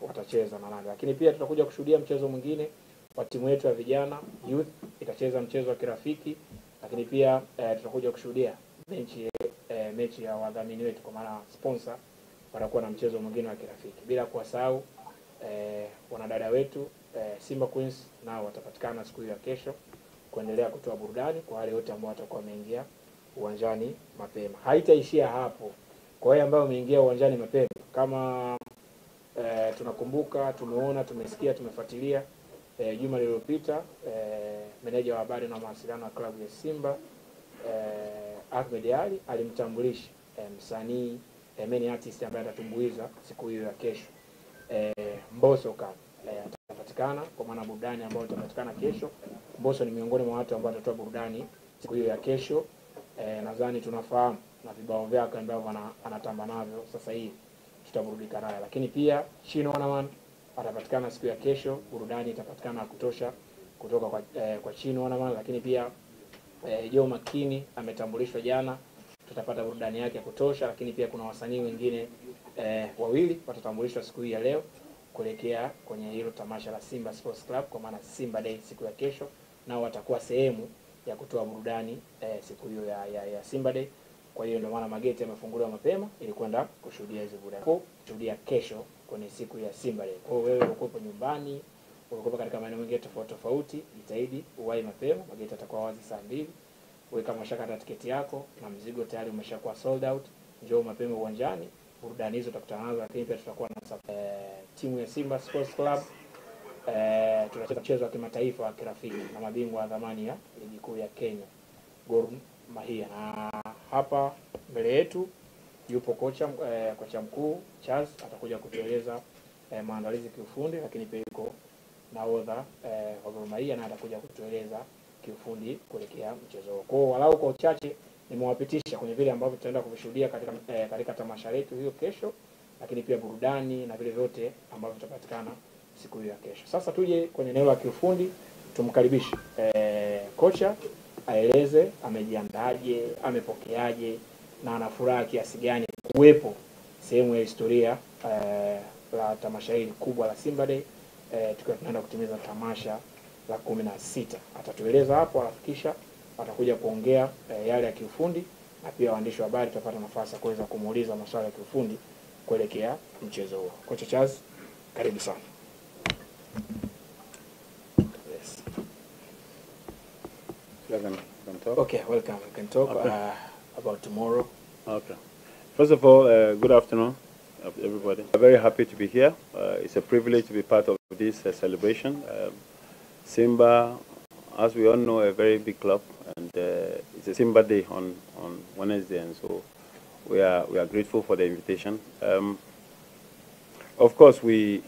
watacheza na nani. Lakini pia tutakuja kushuhudia mchezo mwingine wa timu yetu ya vijana youth itacheza mchezo wa kirafiki, lakini pia tutakuja kushuhudia mechi ya wadhamini wetu, kwa maana sponsor watakuwa na mchezo mwingine wa kirafiki, bila kuwasahau wanadada wetu Simba Queens nao watapatikana siku ya kesho kuendelea kutoa burudani kwa wale wote ambao watakuwa wameingia uwanjani mapema. Haitaishia hapo. Kwa wale ambao wameingia uwanjani mapema, kama tunakumbuka, tumeona, tumesikia, tumefuatilia juma lililopita meneja wa habari na mawasiliano wa klabu ya Simba Ahmed Ali alimtambulisha msanii main artist ambaye atatumbuiza siku hiyo ya kesho. Mbosso atapatikana, kwa maana burudani ambayo itapatikana kesho. Mbosso ni miongoni mwa watu ambao watatoa burudani siku hiyo ya kesho. Nadhani tunafahamu na vibao vyake ambavyo anatamba navyo sasa hivi, tutaburudika naye. Lakini pia Chino Wanaman atapatikana siku ya kesho, burudani itapatikana ya kutosha kutoka kwa Chino Wanaman. Lakini pia Joe Makini ametambulishwa jana, tutapata burudani yake ya kutosha. Lakini pia kuna wasanii wengine wawili watatambulishwa siku hii ya leo kuelekea kwenye hilo tamasha la Simba Sports Club, kwa maana Simba Day siku ya kesho, nao watakuwa sehemu ya kutoa burudani siku hiyo ya Simba Day. Kwa hiyo ndio maana mageti yamefunguliwa mapema ili kwenda kushuhudia hizo burudani. Kushuhudia kesho kwenye siku ya Simba Day. Kwa hiyo wewe uko nyumbani, uko katika maeneo mengine tofauti, jitahidi uwahi mapema. Mageti yatakuwa wazi saa 2. Wewe kama umeshakata tiketi yako na mzigo tayari umeshakuwa sold out, njoo mapema uwanjani. Burudani hizo tutakutana nazo, lakini pia tutakuwa na timu ya Simba Sports Club. Tunacheza mchezo wa kimataifa wa kirafiki na mabingwa wa zamani ya ligi kuu ya Kenya, GORMAHIA. Na hapa mbele yetu yupo kocha mkuu Charles, atakuja kutueleza maandalizi kiufundi, lakini pia yuko nahodha wa GORMAHIA na atakuja kutueleza kiufundi kuelekea mchezo huo. Kwa walau kwa uchache nimewapitisha kwenye vile ambavyo tutaenda kuvishuhudia katika tamasha letu hiyo kesho, lakini pia burudani na vile vyote ambavyo vitapatikana siku hiyo ya kesho. Sasa tuje kwenye eneo la kiufundi, tumkaribishe kocha aeleze amejiandaje, amepokeaje na ana furaha kiasi gani kuwepo sehemu ya historia la tamasha hili kubwa la Simba Day, tukiwa tunaenda kutimiza tamasha la 16. Atatueleza hapo, alafikisha atakuja kuongea yale ya kiufundi, na pia waandishi wa habari tutapata nafasi ya kuweza kumuuliza maswali ya kiufundi kuelekea mchezo huo. Kocha Charles, karibu sana. Yes. Okay, welcome. We can talk about tomorrow. Okay. First of all, good afternoon, everybody. I'm very happy to be here. It's a privilege to be part of this celebration. Simba, as we all know, a very big club, and it's a Simba Day on Wednesday, and so we are grateful for the invitation. Of course, we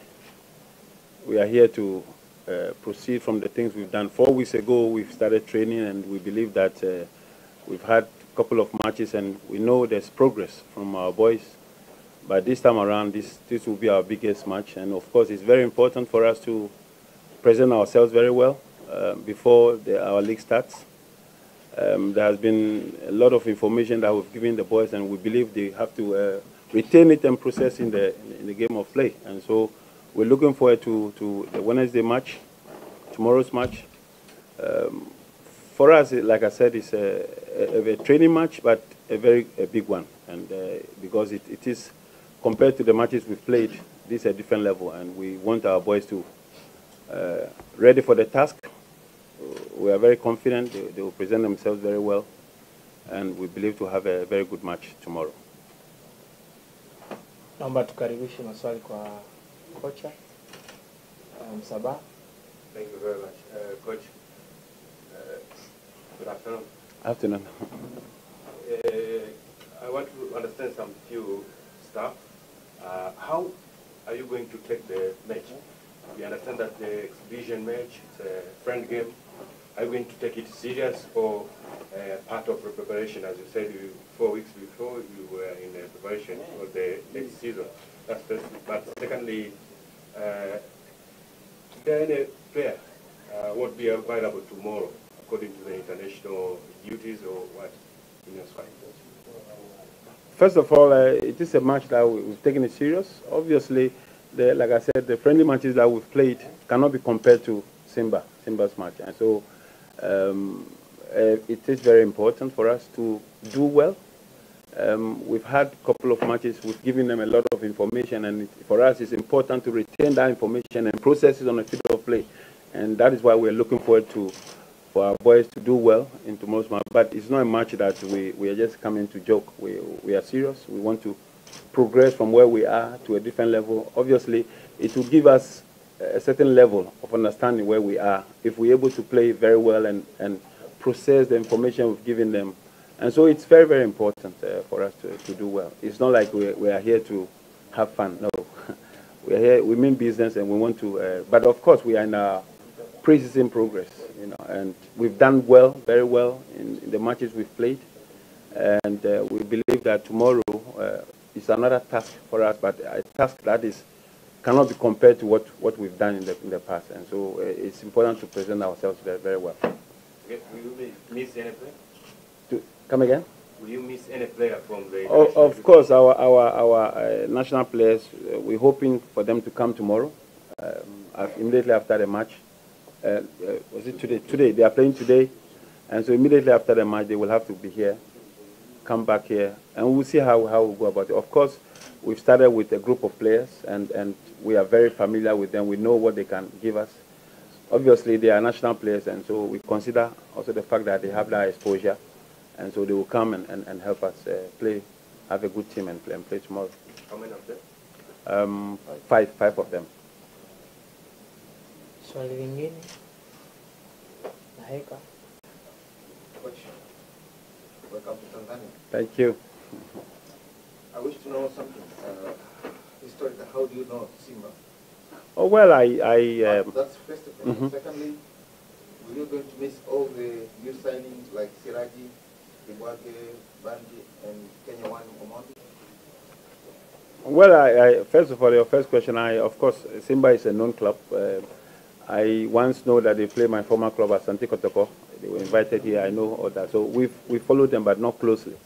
are here to proceed from the things we've done. 4 weeks ago, we've started training, and we believe that we've had a couple of matches, and we know there's progress from our boys. But this time around, this will be our biggest match, and of course, it's very important for us to present ourselves very well before our league starts. There has been a lot of information that we've given the boys, and we believe they have to retain it and process in the game of play. And so we're looking forward to the Wednesday match, tomorrow's match. For us, like I said, it's a training match, but a big one. And because it is, compared to the matches we've played, this is a different level, and we want our boys to ready for the task. We are very confident they will present themselves very well, and we believe to have a very good match tomorrow. Naomba tukaribishe maswali kwa kocha Msaba. Thank you very much, Coach. Good afternoon. Afternoon. I want to understand some few stuff. How are you going to take the match? We understand that the exhibition match is a friend game. Are you going to take it serious or part of the preparation? As you said, 4 weeks before you were in the preparation for the next season. That's first. But secondly, is there any player won't be available tomorrow according to the international duties or what in your squad? First of all, it is a match that we've taken it serious. Obviously, like I said, the friendly matches that we've played cannot be compared to Simba's match. And so it is very important for us to do well. We've had a couple of matches, we've given them a lot of information, and for us it's important to retain that information and process it on the field of play. And that is why we're looking forward for our boys to do well in tomorrow's match. But it's not a match that we are just coming to joke. We are serious. We want to progress from where we are to a different level. Obviously, it will give us a certain level of understanding where we are if we're able to play very well and process the information we've given them. And so it's very, very important for us to do well. It's not like we are here to have fun. No, we are here. We mean business, and we want to. But of course, we are in our pre-season progress, you know, and we've done well, very well in the matches we've played, and we believe that tomorrow is another task for us, but a task that cannot be compared to what we've done in the past, and so it's important to present ourselves very, very well. Okay. Will you miss any player? Come again? Will you miss any player from the? Of course, our national players. We're hoping for them to come tomorrow, immediately after the match. Was it today? Today. They are playing today, and so immediately after the match, they will have to be here, come back here, and we'll see how we go about it. Of course, we've started with a group of players, and we are very familiar with them. We know what they can give us. Obviously, they are national players, and so we consider also the fact that they have that exposure, and so they will come and help us play, have a good team and play tomorrow. How many of them? Five of them. Swali lingine naheka. Coach, welcome to Tanzania. Thank you. I wish to know something. Historically, how do you know Simba? Oh well, That's first of all. Secondly, were you going to miss all the new signings like Siraji, KIBABE, Bandi, and Kenya One Omondi? Well, first of all, your first question, of course, Simba is a known club. I once know that they play my former club at Santi Kotoko. They were invited here, I know all that. So we followed them, but not closely.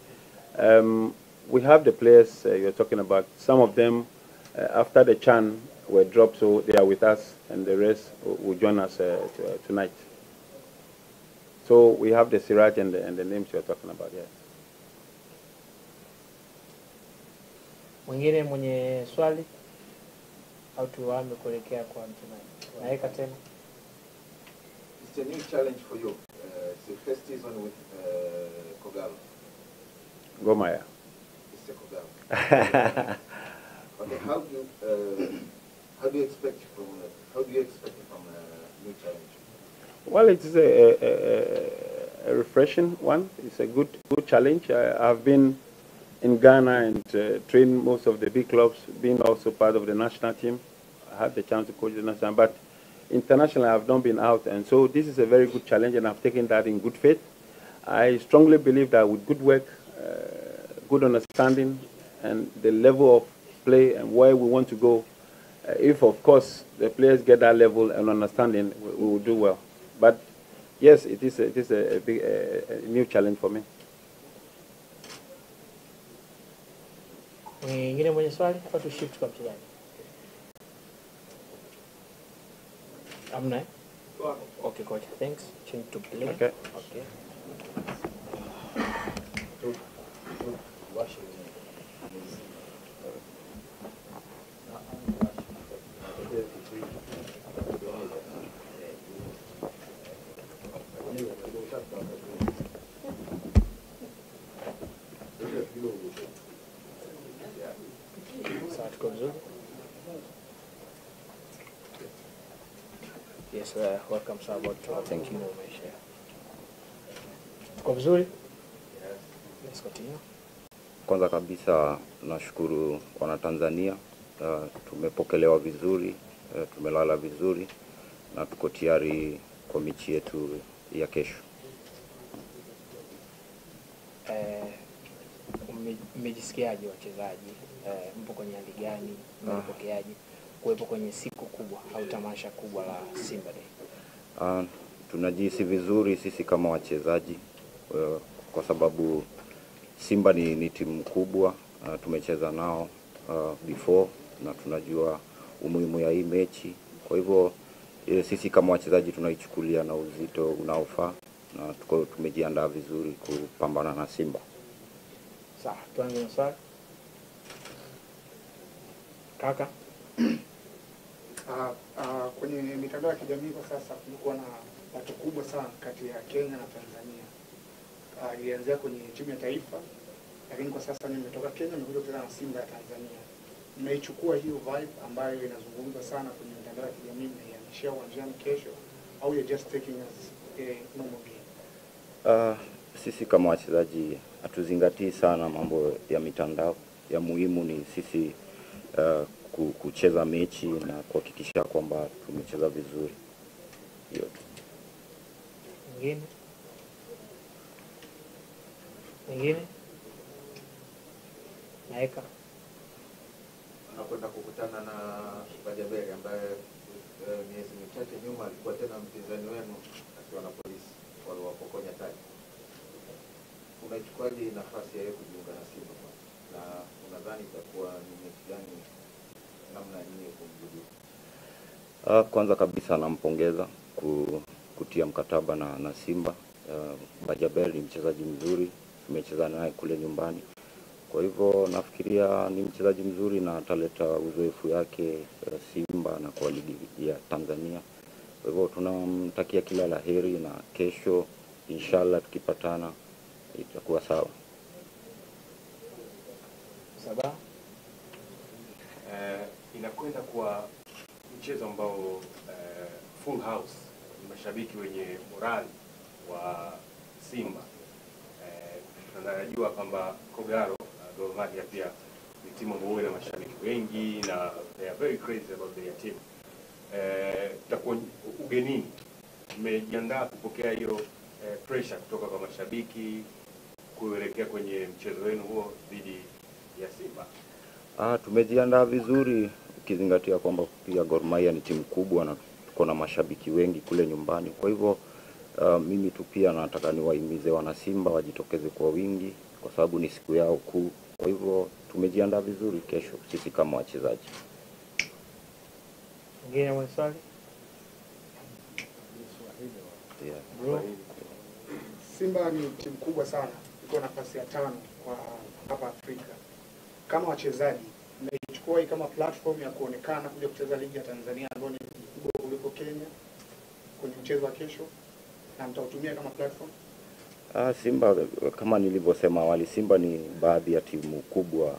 We have the players you're talking about. Some of them, after the Chan, were dropped, so they are with us, and the rest will join us tonight. So we have the Siraj and the names you're talking about, yes. Mwingine mwenye swali au tuame kuelekea kwa mchezaji. Naeka tena. It's a new challenge for you. It's the first season with Kogalo. GORMAHIA. It's a Kogalo. Okay, how do you expect from a new challenge? Well, it is a refreshing one. It's a good challenge. I've been in Ghana and trained most of the big clubs, being also part of the national team. I had the chance to coach the national, but internationally I've not been out, and so this is a very good challenge, and I've taken that in good faith. I strongly believe that with good work, good understanding, and the level of play and where we want to go, if of course the players get that level and understanding, we will do well. But yes, it is a big new challenge for me. Mwingine mwenye swali au tu shift kwa mchezaji? Amna? Okay, coach. Thanks. Change to play. Okay. Okay. Yes, welcome to about thank you. Kwa vizuri? Yes, continue. Kwanza kabisa nashukuru wana Tanzania, tumepokelewa vizuri, tumelala vizuri na tuko tayari kwa mechi yetu ya kesho. Mmejisikiaje wachezaji? Mpo kwenye hali gani? Mmepokeaje kuwepo kwenye siku kubwa au tamasha kubwa la Simba Day? Tunajihisi vizuri sisi kama wachezaji kwa sababu Simba ni timu kubwa, tumecheza nao before na tunajua umuhimu ya hii mechi. Kwa hivyo sisi kama wachezaji tunaichukulia na uzito unaofaa na tumejiandaa vizuri kupambana na Simba. Sawa, tuanze na swali. Kaka. Kwenye mitandao ya kijamii kwa sasa kulikuwa na pato kubwa sana kati ya Kenya na Tanzania. Ilianzia kwenye timu ya taifa, lakini kwa sasa nimetoka Kenya nimekuja kucheza na Simba ya Tanzania. Mmeichukua hiyo vibe ambayo inazungumzwa sana kwenye mitandao ya kijamii na ihamishia uwanjani kesho, au you're just taking us a normal game? Sisi kama wachezaji hatuzingatii sana mambo ya mitandao. Ya muhimu ni sisi kucheza mechi na kuhakikisha kwamba tumecheza vizuri. Mwingine? Naeka. Nakwenda kukutana na Bajaberi ambaye miezi michache nyuma alikuwa tena mpinzani wenu akiwa na Polisi waliwapokonya taji. Unachukuaje nafasi ya yeye kujiunga na Simba na unadhani itakuwa ni mechi gani namna nyingine kumjibu? Kwanza kabisa nampongeza kutia mkataba na Simba. Bajaberi ni mchezaji mzuri, tumecheza naye kule nyumbani. Kwa hivyo nafikiria ni mchezaji mzuri na ataleta uzoefu yake Simba na kwa ligi ya Tanzania. Kwa hivyo tunamtakia kila laheri na kesho inshallah tukipatana itakuwa sawa. Saba. Inakwenda kwa mchezo ambao full house, mashabiki wenye morali wa Simba. Tunajua kwamba Kogalo na GORMAHIA pia ni timu ambayo ina mashabiki wengi na they are very crazy about their team. Takuwa ugenini, mmejiandaa kupokea hiyo pressure kutoka kwa mashabiki kuelekea kwenye mchezo wenu huo dhidi ya Simba? Tumejiandaa vizuri ukizingatia kwamba pia GORMAHIA ni timu kubwa na tuko na mashabiki wengi kule nyumbani. Kwa hivyo mimi tu pia nataka niwahimize wana Simba wajitokeze kwa wingi kwa sababu ni siku yao kuu. Kwa hivyo tumejiandaa vizuri kesho sisi kama wachezaji. Mwingine mwenye swali? Yeah. Simba ni timu kubwa sana, iko nafasi ya 5 kwa hapa Afrika. Kama wachezaji, mmeichukua hii kama platform ya kuonekana kuja kucheza ligi ya Tanzania ambayo ni kubwa kuliko Kenya kwenye mchezo wa kesho, na mtautumia kama platform? Simba kama nilivyosema awali, Simba ni baadhi ya timu kubwa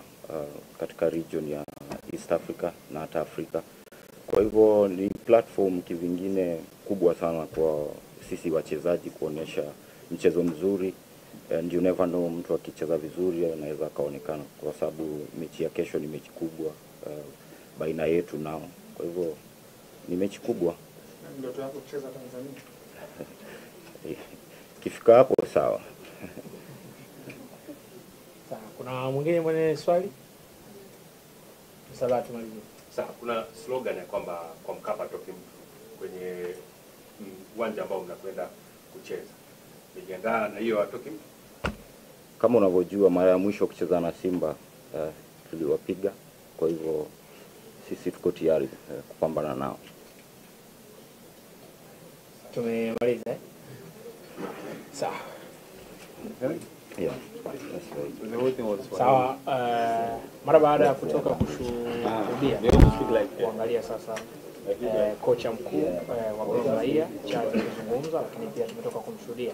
katika region ya East Africa na hata Afrika. Kwa hivyo ni platform kivingine kubwa sana kwa sisi wachezaji kuonesha mchezo mzuri. And you never know, mtu akicheza vizuri anaweza kaonekana, kwa sababu mechi ya kesho ni mechi kubwa baina yetu nao. Kwa hivyo ni mechi kubwa. Ndoto yako kucheza Tanzania? Kifika hapo sawa. Sawa, kuna mwingine mwenye swali? Msala tumalizie. Sawa, kuna slogan ya kwamba kwa Mkapa toki mtu kwenye uwanja ambao mnakwenda kucheza. Mmejiandaa na hiyo atoki mtu? Kama unavyojua mara ya mwisho kucheza na Simba tuliwapiga. Kwa hivyo sisi tuko tayari kupambana nao. Tumemaliza sawa. Yeah. Sawa, mara baada ya kutoka kushuhudia kuangalia sasa kocha mkuu wa GORMAHIA Charles akizungumza, lakini pia tumetoka kumshuhudia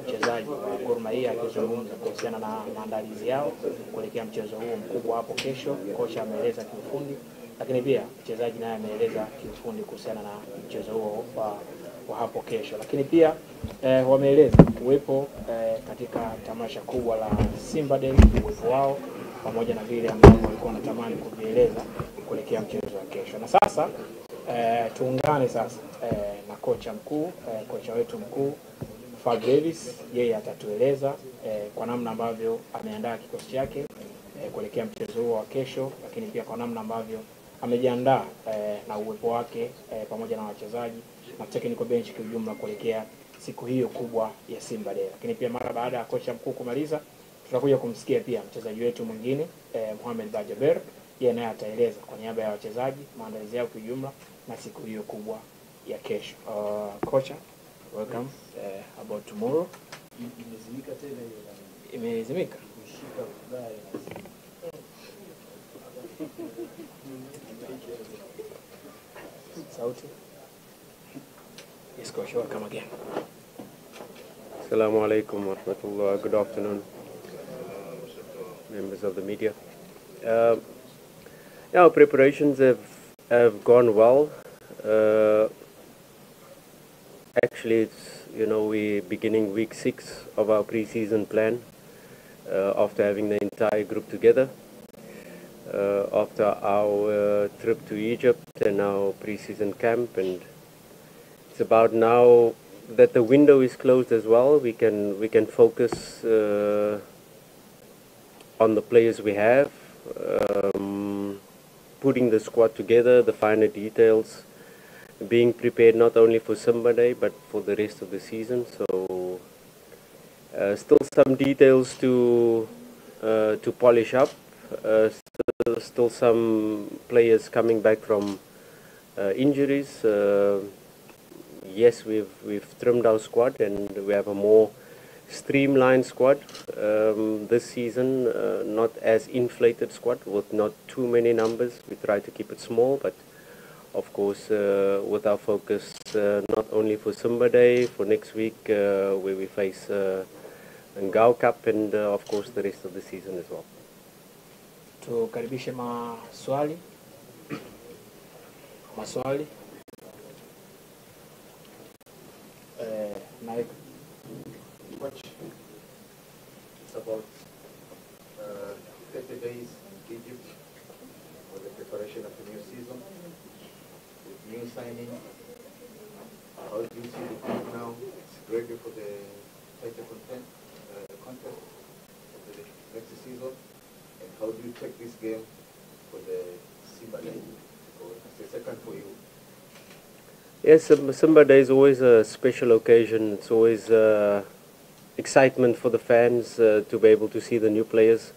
mchezaji wa GORMAHIA akizungumza kuhusiana na maandalizi yao kuelekea mchezo huo mkubwa hapo kesho. Kocha ameeleza kiufundi, lakini pia mchezaji naye ameeleza kiufundi kuhusiana na mchezo huo wa hapo kesho. Lakini pia wameeleza uwepo katika tamasha kubwa la Simba Day, uwepo wao pamoja na vile ambavyo walikuwa wanatamani kuvieleza kuelekea mchezo wa kesho. Na sasa tuungane sasa na kocha mkuu, kocha wetu mkuu Fab Davis. Yeye atatueleza kwa namna ambavyo ameandaa kikosi chake kuelekea mchezo huo wa kesho, lakini pia kwa namna ambavyo amejiandaa na uwepo wake pamoja na wachezaji na technical bench kwa ujumla kuelekea siku hiyo kubwa ya Simba Day. Lakini pia mara baada ya kocha mkuu kumaliza, tutakuja kumsikia pia mchezaji wetu mwingine Mohamed Bajaber, yeye naye ataeleza kwa niaba ya wachezaji maandalizi yao kijumla na siku hiyo kubwa ya kesho. Kocha, welcome. About tomorrow. Imezimika tena hiyo. Imezimika? Kushika vibaya na sauti. Yes, coach, welcome again. Assalamu alaikum wa rahmatullah. Good afternoon, members of the media. Yeah, our preparations have gone well. Actually, it's, we're beginning week 6 of our pre-season plan after having the entire group together. After our trip to Egypt and our pre-season camp, and it's about now that the window is closed as well, we can focus on the players we have, putting the squad together, the finer details, being prepared not only for Simba Day but for the rest of the season. So still some details to polish up. Still some players coming back from injuries. Yes, we've trimmed our squad and we have a more streamlined squad this season, not as inflated squad with not too many numbers. We try to keep it small, but of course with our focus not only for Simba Day, for next week where we face Ngao Cup, and of course the rest of the season as well. Tukaribishe maswali. Mike. Coach, it's about 30 days in Egypt for the preparation of the new season, with new signing. How do you see the team now? It's ready for the title contest of the next season. And how do you take this game for the Simba Day? Because it's the second for you. Yes, Simba Day is always a special occasion. It's always excitement for the fans to be able to see the new players.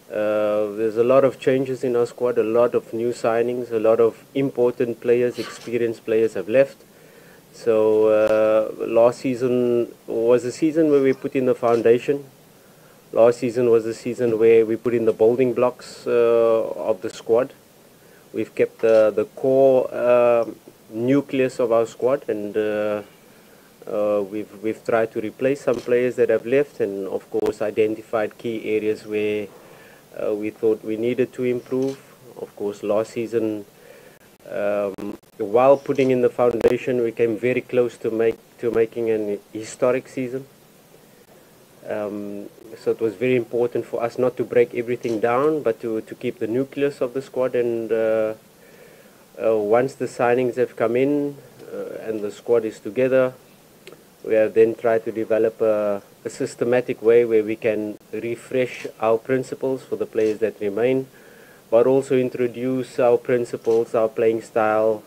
There's a lot of changes in our squad, a lot of new signings, a lot of important players, experienced players have left. So last season was a season where we put in the foundation. Last season was a season where we put in the building blocks of the squad. We've kept the core nucleus of our squad, and we've tried to replace some players that have left, and of course identified key areas where we thought we needed to improve. Of course, last season, while putting in the foundation, we came very close to making an historic season. So it was very important for us not to break everything down, but to keep the nucleus of the squad. And once the signings have come in and the squad is together, we have then tried to develop a systematic way where we can refresh our principles for the players that remain, but also introduce our principles, our playing style,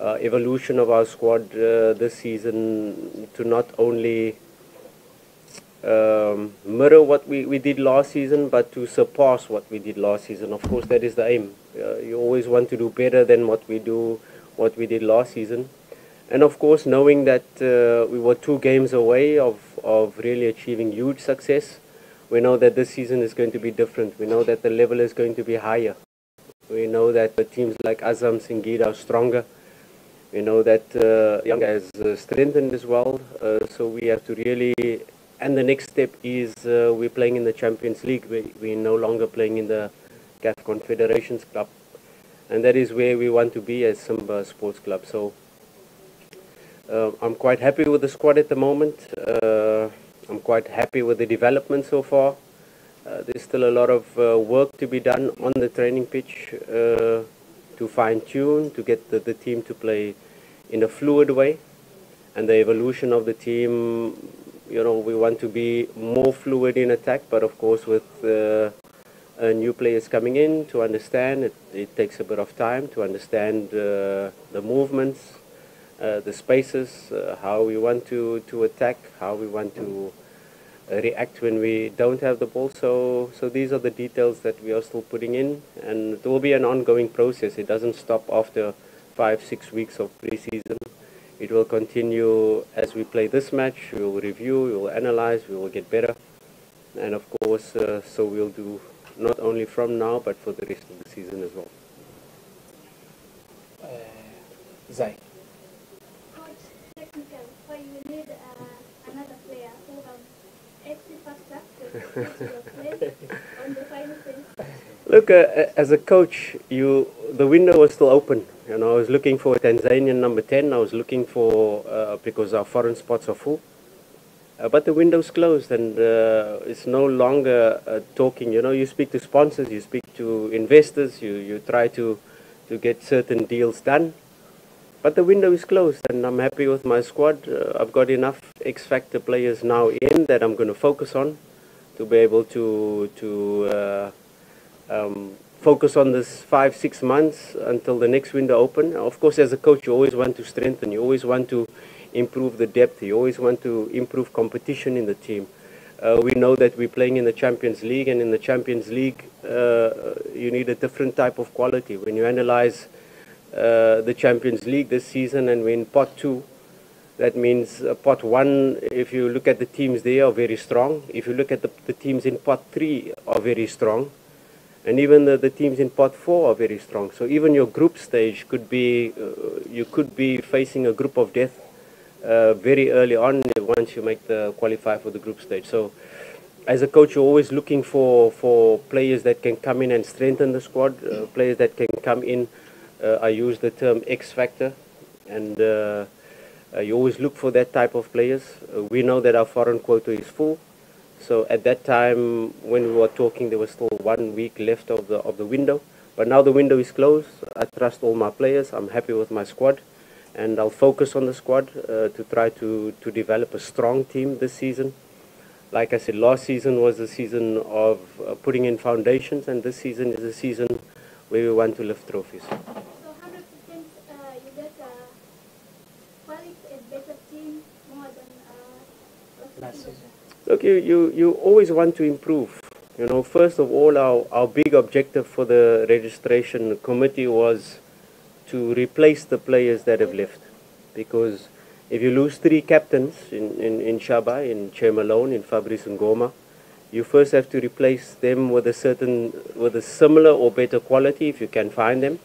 evolution of our squad this season to not only mirror what we did last season, but to surpass what we did last season. Of course, that is the aim. You always want to do better than what we did last season. And of course, knowing that we were 2 games away of really achieving huge success, we know that this season is going to be different. We know that the level is going to be higher. We know that the teams like Azam, Singida are stronger. We know that Young has strengthened as well. So we have to really... And the next step is we're playing in the Champions League. We're no longer playing in the CAF Confederations Cup. And that is where we want to be as Simba Sports Club. So I'm quite happy with the squad at the moment. I'm quite happy with the development so far. There's still a lot of work to be done on the training pitch to fine-tune, to get the team to play in a fluid way. And the evolution of the team, we want to be more fluid in attack, but of course with new players coming in to understand, it takes a bit of time to understand the movements, the spaces, how we want to attack, how we want to react when we don't have the ball. So these are the details that we are still putting in, and it will be an ongoing process. It doesn't stop after 5-6 weeks of pre-season. It will continue as we play this match. We will review, we will analyze, we will get better, and of course, so we'll do not only from now but for the rest of the season as well. Zai. Coach, technical, why you need another player who have X factor to execute your play on the final phase? Look, as a coach, the window was still open. You know, I was looking for a Tanzanian number 10. I was looking for because our foreign spots are full. But the window's closed, and it's no longer talking. You know, you speak to sponsors, you speak to investors, you try to get certain deals done. But the window is closed, and I'm happy with my squad. I've got enough X-factor players now in that I'm going to focus on to be able to focus on this 5-6 months until the next window open. Of course, as a coach, you always want to strengthen. You always want to improve the depth. You always want to improve competition in the team. We know that we're playing in the Champions League, and in the Champions League, you need a different type of quality. When you analyze the Champions League this season and we're in pot 2, that means pot 1, if you look at the teams there, are very strong. If you look at the teams in pot 3 are very strong. And even the teams in pot 4 are very strong. So even your group stage could be, you could be facing a group of death very early on once you make the qualify for the group stage. So as a coach, you're always looking for players that can come in and strengthen the squad, players that can come in. I use the term X factor, and you always look for that type of players. We know that our foreign quota is full. So at that time, when we were talking, there was still 1 week left of the window. But now the window is closed. I trust all my players. I'm happy with my squad, and I'll focus on the squad to try to develop a strong team this season. Like I said, last season was a season of putting in foundations, and this season is a season where we want to lift trophies. So 100% you get a quality and better team more than last season. Look, you always want to improve. You know, first of all, our big objective for the registration committee was to replace the players that have left. Because if you lose 3 captains in Shaba, in Che Malone, in Fabrice Ngoma, you first have to replace them with a similar or better quality if you can find them.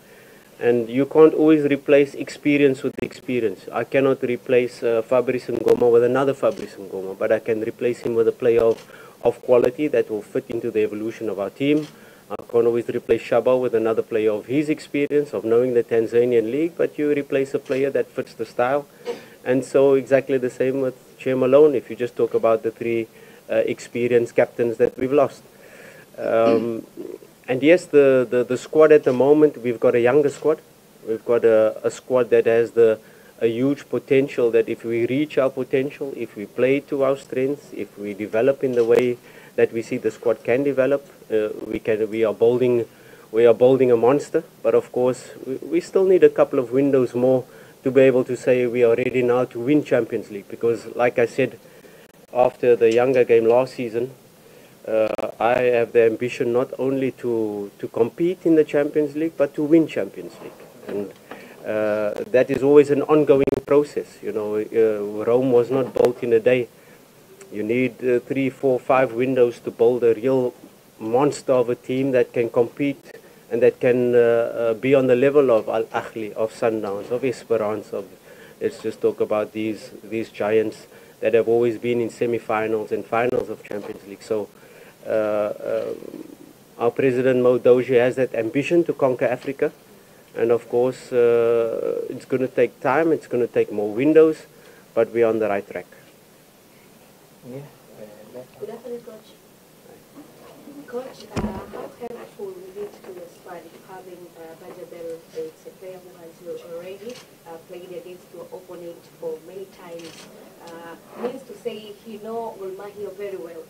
And you can't always replace experience with experience. I cannot replace Fabrice Ngoma with another Fabrice Ngoma, but I can replace him with a player of quality that will fit into the evolution of our team. I can't always replace Shaba with another player of his experience, of knowing the Tanzanian league, but you replace a player that fits the style. And so exactly the same with Che Malone, if you just talk about the 3 experienced captains that we've lost. And yes, the squad at the moment, we've got a younger squad. We've got a squad that has a huge potential, that if we reach our potential, if we play to our strengths, if we develop in the way that we see the squad can develop, we are building a monster. But of course, we still need a couple of windows more to be able to say we are ready now to win Champions League. Because like I said, after the younger game last season, I have the ambition not only to compete in the Champions League, but to win Champions League. And that is always an ongoing process. You know, Rome was not built in a day. You need 3, 4, 5 windows to build a real monster of a team that can compete and that can be on the level of Al Ahly, of Sundowns, of Esperance, of, let's just talk about these giants that have always been in semi-finals and finals of Champions League. So our President Mo Doji has that ambition to conquer Africa. And of course, it's going to take time, it's going to take more windows, but we're on the right track. Yeah. Good afternoon, Coach. Coach, how helpful will it to the squad having Bajabel, it's a player who has already played against your opponent for many times, means to say he knows GORMAHIA very well?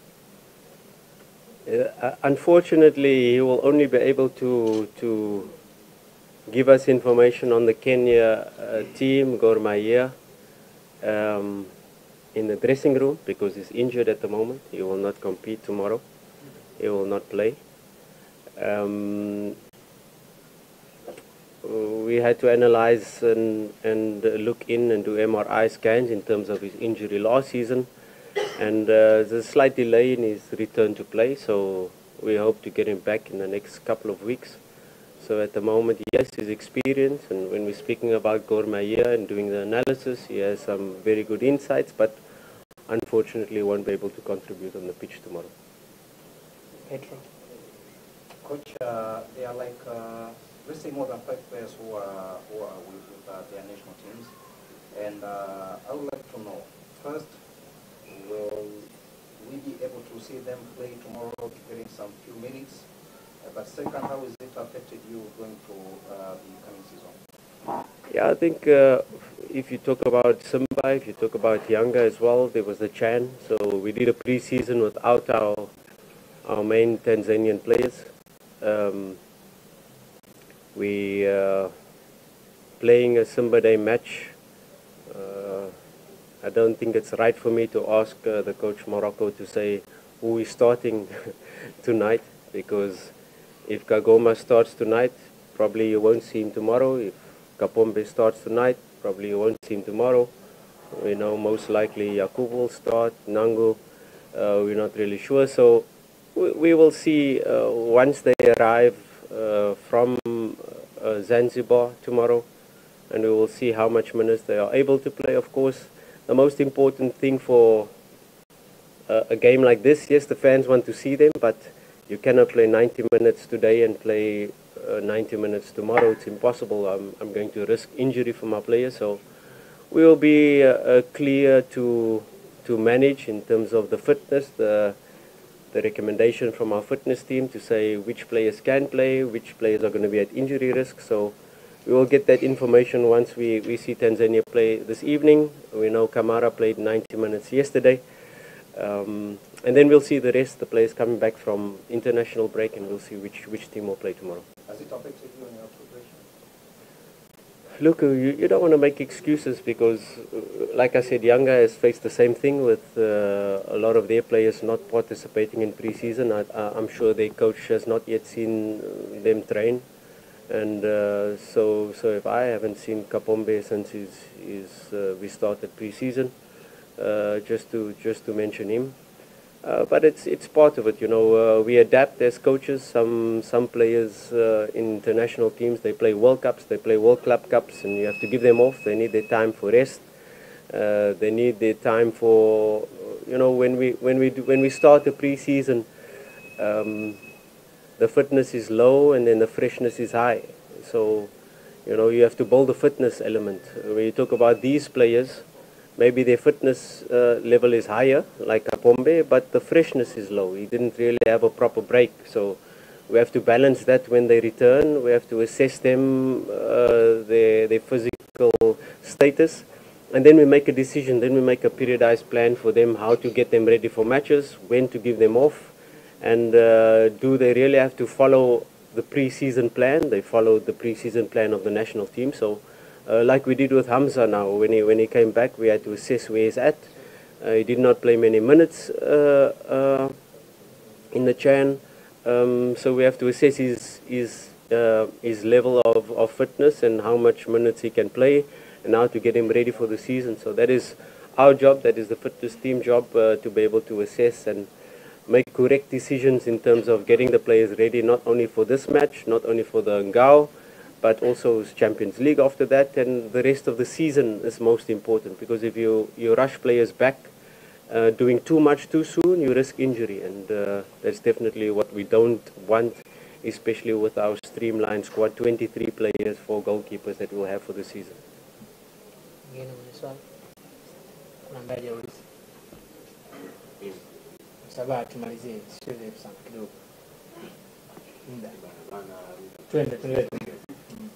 Unfortunately, he will only be able to give us information on the Kenya team, GORMAHIA. in the dressing room because he's injured at the moment. He will not compete tomorrow. He will not play. We had to analyze and look in and do MRI scans in terms of his injury last season. And there's a slight delay in his return to play, so we hope to get him back in the next couple of weeks. So at the moment, yes, his experience, and when we're speaking about GORMAHIA and doing the analysis, he has some very good insights, but unfortunately won't be able to contribute on the pitch tomorrow. Petro. Coach, there are like, let's say more than 5 players who are with their national teams. And I would like to know, first, will we be able to see them play tomorrow, getting some few minutes? But second, how is it affected you going to the coming season? Yeah, I think if you talk about Simba, if you talk about Yanga as well, there was the Chan. So we did a pre-season without our main Tanzanian players. We playing a Simba Day match. I don't think it's right for me to ask the coach Morocco to say who is starting tonight, because if Kagoma starts tonight, probably you won't see him tomorrow. If Kapombe starts tonight, probably you won't see him tomorrow. We know most likely Yakub will start, Nangu, we're not really sure. So we will see once they arrive from Zanzibar tomorrow, and we will see how much minutes they are able to play. Of course, the most important thing for a game like this, yes, the fans want to see them, but you cannot play 90 minutes today and play 90 minutes tomorrow. It's impossible. I'm going to risk injury for my players, so we will be clear to manage in terms of the fitness, the recommendation from our fitness team to say which players can play, which players are going to be at injury risk. So we will get that information once we see Tanzania play this evening. We know Kamara played 90 minutes yesterday. And then we'll see the rest, the players coming back from international break, and we'll see which team will play tomorrow. Has it affected you in your preparation? Look, you don't want to make excuses because, like I said, Yanga has faced the same thing with a lot of their players not participating in pre-season. I'm sure their coach has not yet seen them train. And so if I haven't seen Kapombe since we started pre-season, just to mention him. But it's part of it, you know. We adapt as coaches. Some players in international teams, they play World Cups, they play World Club Cups, and you have to give them off. They need their time for rest. They need their time for, you know, when we start the pre-season, the fitness is low and then the freshness is high. So, you know, you have to build the fitness element. When you talk about these players, maybe their fitness level is higher, like Kapombe, but the freshness is low. He didn't really have a proper break. So we have to balance that when they return. We have to assess them, their physical status. And then we make a decision. Then we make a periodized plan for them, how to get them ready for matches, when to give them off. And do they really have to follow the pre-season plan? They followed the pre-season plan of the national team. So like we did with Hamza now, when he came back, we had to assess where he's at. He did not play many minutes in the Chan, so we have to assess his level of fitness and how much minutes he can play, and how to get him ready for the season. So that is our job. That is the fitness team job, to be able to assess and make correct decisions in terms of getting the players ready, not only for this match, not only for the Ngao, but also Champions League after that, and the rest of the season is most important, because if you rush players back doing too much too soon, you risk injury, and that's definitely what we don't want, especially with our streamlined squad, 23 players, 4 goalkeepers that we'll have for the season.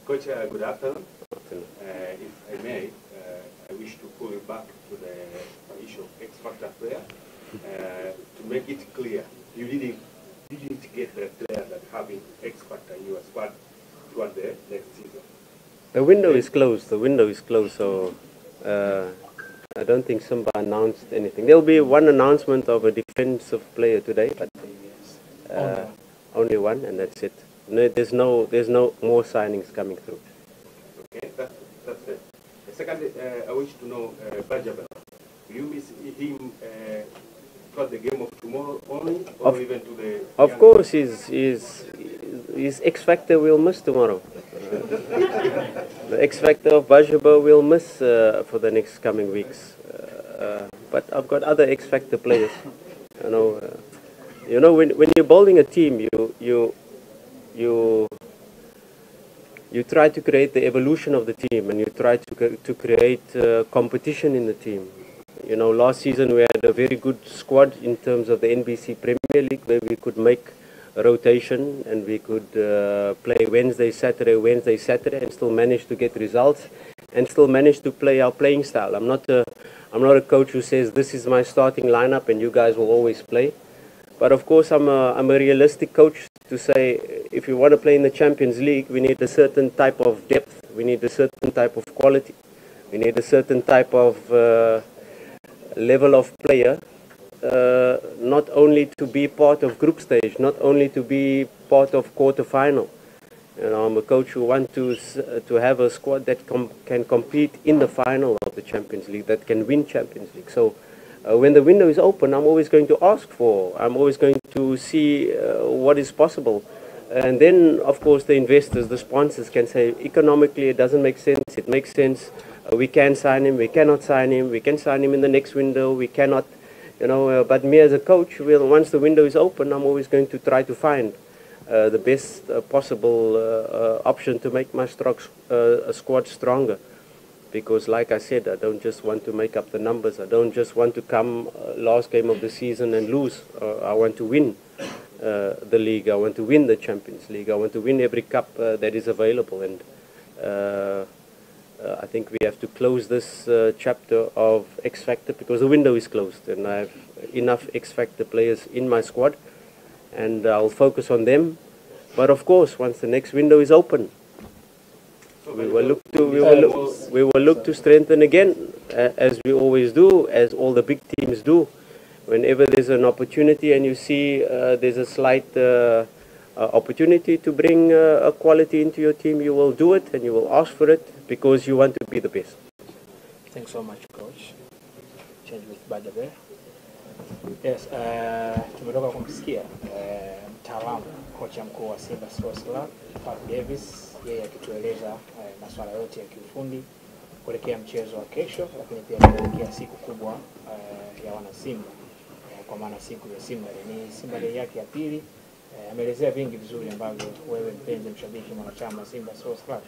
Coach, good afternoon. If I may, I wish to pull you back to the issue of X-Factor player. To make it clear, you didn't get the player that having X-Factor in your squad toward the next season. The window is closed. The window is closed, so I don't think Simba announced anything. There'll be one announcement of a defensive player today, but only one, and that's it. No, there's no more signings coming through. Okay, that's it. Secondly, I wish to know, Benjamin, will you miss him throughout the game of tomorrow only, or even to the... Of course, his X Factor will miss tomorrow. The X Factor of Bajaba will miss for the next coming weeks. But I've got other X Factor players. You know, when you're building a team, you try to create the evolution of the team, and you try to create competition in the team. You know, last season we had a very good squad in terms of the NBC Premier League, where we could make a rotation and we could play Wednesday, Saturday, and still manage to get results and still manage to play our playing style. I'm not a coach who says this is my starting lineup and you guys will always play. But of course, I'm a realistic coach to say if you want to play in the Champions League, we need a certain type of depth, we need a certain type of quality, we need a certain type of level of player, not only to be part of group stage, not only to be part of quarter-final. You know, I'm a coach who wants to have a squad that can compete in the final of the Champions League, that can win Champions League. So when the window is open, I'm always going to ask I'm always going to see what is possible. And then, of course, the investors, the sponsors can say, economically, it doesn't make sense, it makes sense. We can sign him, we cannot sign him, we can sign him in the next window, we cannot, you know. But me as a coach, once the window is open, I'm always going to try to find the best possible option to make my squad stronger. Because like I said, I don't just want to make up the numbers. I don't just want to come last game of the season and lose. I want to win the league. I want to win the Champions League. I want to win every cup that is available. And I think we have to close this chapter of X Factor because the window is closed. And I have enough X Factor players in my squad. And I'll focus on them. But of course, once the next window is open, we will look to strengthen again, as we always do, as all the big teams do. Whenever there's an opportunity and you see there's a slight opportunity to bring a quality into your team, you will do it and you will ask for it because you want to be the best. Thanks so much, Coach. Change with Badabe. Yes, tumetoka kumsikia mtaalamu kocha mkuu wa Simba Sports Club, Pat Davis, yeye akitueleza masuala yote ya kiufundi kuelekea mchezo wa kesho, lakini pia kuelekea siku kubwa ya wana Simba, kwa maana siku ya Simba ni Simba Day yake ya pili. Ameelezea vingi vizuri ambavyo wewe mpenzi mshabiki mwanachama Simba Sports Club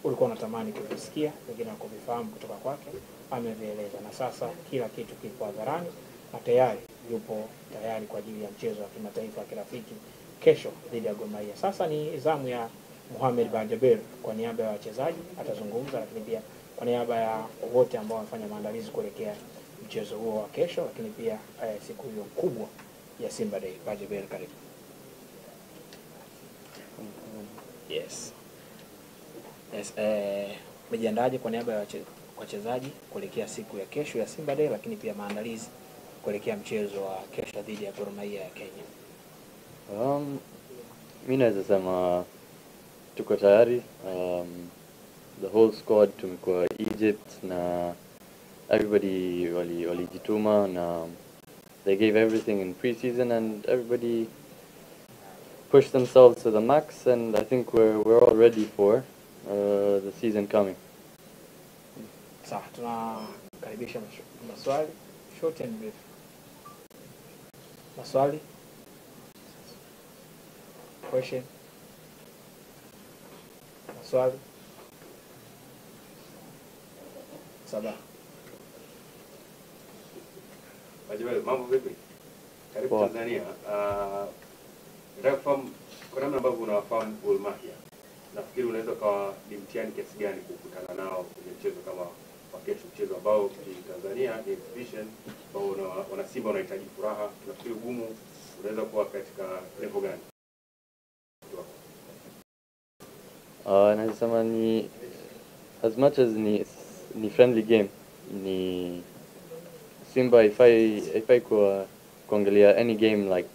ulikuwa unatamani kuvisikia, wengine kuvifahamu kutoka kwake. Amevieleza na sasa kila kitu kipo hadharani na tayari yupo tayari kwa ajili ya mchezo wa kimataifa wa kirafiki kesho dhidi ya GORMAHIA. Sasa ni zamu ya Mohamed Bajaber kwa niaba ya wachezaji atazungumza, lakini pia kwa niaba ya wote ambao wanafanya maandalizi kuelekea mchezo huo wa kesho, lakini pia siku hiyo kubwa ya Simba Day. Bajaber, karibu. Yes. Mmejiandaje kwa niaba ya wachezaji kuelekea siku ya kesho ya Simba Day, lakini pia maandalizi kuelekea mchezo wa kesho dhidi ya GORMAHIA ya Kenya? Mimi naweza sema tuko tayari. The whole squad tumekuwa Egypt na everybody walijituma na they gave everything in pre-season and everybody pushed themselves to the max, and I think we're all ready for the season coming. Sawa, tunakaribisha maswali short and brief. Maswali? Question? Maswali? Saba. Bajaber, mambo vipi? Karibu Tanzania. Nataka kufahamu kwa namna ambavyo unawafahamu GORMAHIA. Nafikiri unaweza kuwa ni mtihani kiasi gani kukutana nao kwenye mchezo kama wa kesho, mchezo ambao Tanzania ni exhibition ambao wana Simba wanahitaji furaha. Nafikiri ugumu unaweza kuwa katika level gani? Nasema ni as much as ni friendly game, ni Simba, if I kuangalia any game like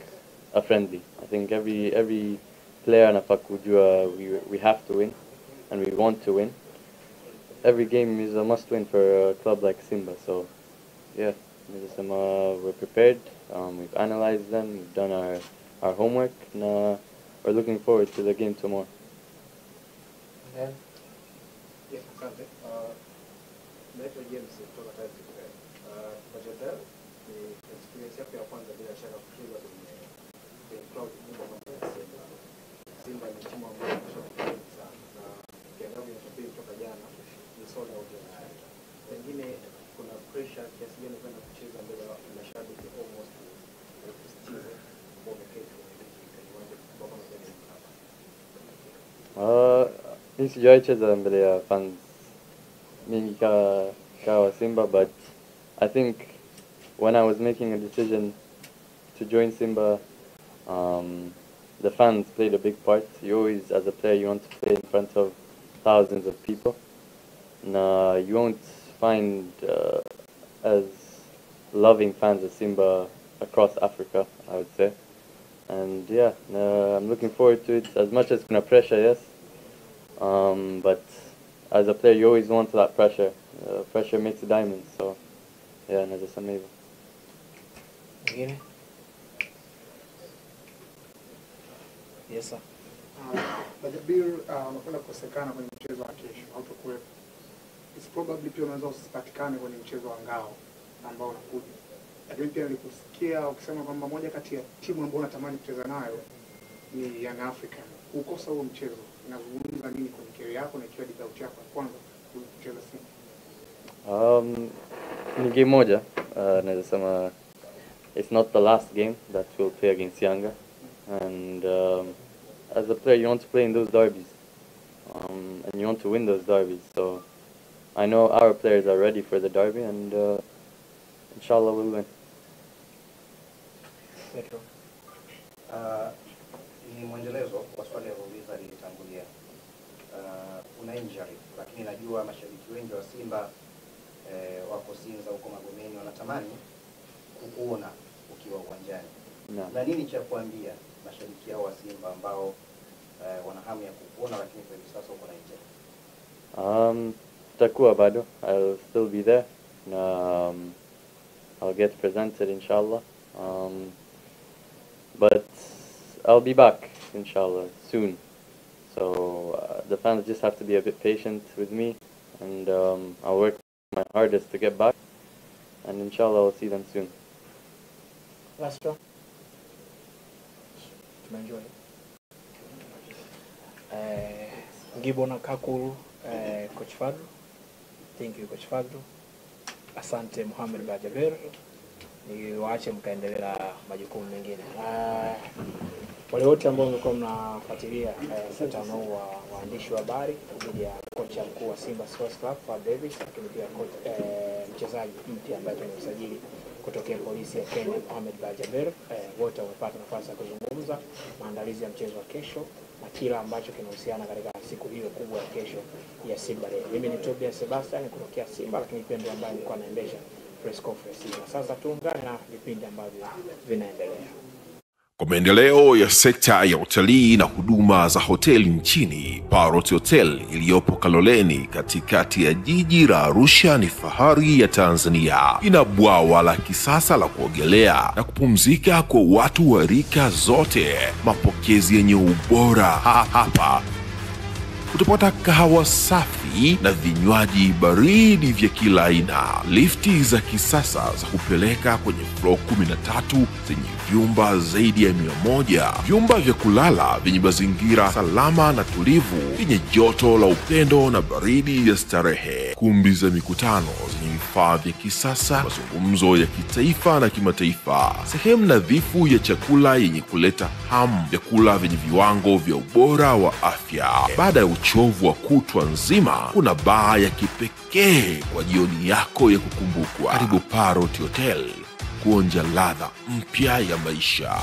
a friendly, I think every player anafaa kujua we have to win and we want to win. Every game is a must win for a club like Simba. So yeah, we're prepared. We've analyzed them. We've done our homework. And we're looking forward to the game tomorrow. Okay. Yes, asante. Naitwa James kutoka Taifa Today. Bajabel ni experience yako ya kwanza bila shaka kucheza kwenye club kubwa kama Simba. Simba ni timu ambayo inashauri sana na kiangalia inashauri kutoka jana ni sold out ya Simba. Pengine kuna pressure kiasi gani kwenda kucheza mbele ya mashabiki almost 60 ambao wameketi kwenye uwanja mkubwa kama vile hapa. Mimi sijawahi cheza mbele ya fans mingi kawa Simba, but I think when I was making a decision to join Simba, the fans played a big part. You always, as a player, you want to play in front of thousands of people. You won't find as loving fans as Simba across Africa, I would say. And yeah, I'm looking forward to it. As much as kuna pressure, yes, but as a player, you always want that pressure. Pressure makes a diamond. So yeah, najasa hivyo. Mwingine? Yes sir. Bajabir unakwenda kukosekana kwenye mchezo wa kesho, hautokuwepo. It's probably pia unaweza usipatikane kwenye mchezo wa ngao ambao unakuja. Lakini pia nilikusikia ukisema kwamba moja kati ya timu ambayo unatamani kucheza nayo ni Young African. Ukosa huo mchezo, inazungumza nini kwenye career yako na ikiwa debut yako ya kwanza kucheza Simba? Ni game moja, naweza sema it's not the last game that we'll play against Yanga, and as a player you want to play in those derbies, and you want to win those derbies. So I know our players are ready for the derby, and inshallah we'll win. Ni mwendelezo kwa swali ya Ruiza lilitangulia. Una injury, lakini najua mashabiki wengi wa Simba wako Sinza huko Magomeni wanatamani kukuona ukiwa uwanjani. Na nini cha kuambia mashabiki hao wa Simba ambao wana hamu ya kukuona lakini kwa sasa uko na injury? Takuwa bado, I'll still be there. I'll get presented inshallah. But I'll be back inshallah soon. So the fans just have to be a bit patient with me, and I'll work my hardest to get back, and inshallah I'll see them soon. Last one. Tumenjoy. Ngibona Kakulu, Coach Fadlu. Thank you Coach Fadlu. Asante Mohamed Bajabir. Ni waache mkaendelea majukumu mengine. Wale wote ambao mlikuwa mnafuatilia mkutano wa waandishi wa habari dhidi ya kocha mkuu wa Simba Sports Club Fad Davis, lakini pia mchezaji mpya ambaye tumemsajili kutokea polisi ya Kenya Mohamed Bajabir, wote wamepata nafasi ya kuzungumza maandalizi ya mchezo wa kesho na kila ambacho kinahusiana katika siku hiyo kubwa ya kesho ya Simba Day. Mimi ni Tobias Sebastian kutokea Simba, lakini pia ndiye ambaye nilikuwa naendesha press conference. Sasa tuungane na vipindi ambavyo vinaendelea. Kwa maendeleo ya sekta ya utalii na huduma za hoteli nchini, Parrot Hotel iliyopo Kaloleni katikati ya jiji la Arusha ni fahari ya Tanzania. Ina bwawa la kisasa la kuogelea na kupumzika kwa watu wa rika zote. Mapokezi yenye ubora hapa. Utapata kahawa safi na vinywaji baridi vya kila aina. Lifti za kisasa za kupeleka kwenye floor 13 zenye vyumba zaidi ya 100. Vyumba vya kulala vyenye mazingira salama na tulivu, vyenye joto la upendo na baridi ya starehe. Kumbi za mikutano zenye vifaa vya kisasa, mazungumzo ya kitaifa na kimataifa. Sehemu nadhifu ya chakula yenye kuleta hamu, vyakula vyenye viwango vya ubora wa afya. Baada ya uchovu wa kutwa nzima, kuna baa ya kipekee kwa jioni yako ya kukumbukwa. Karibu Parrot Hotel kuonja ladha mpya ya maisha.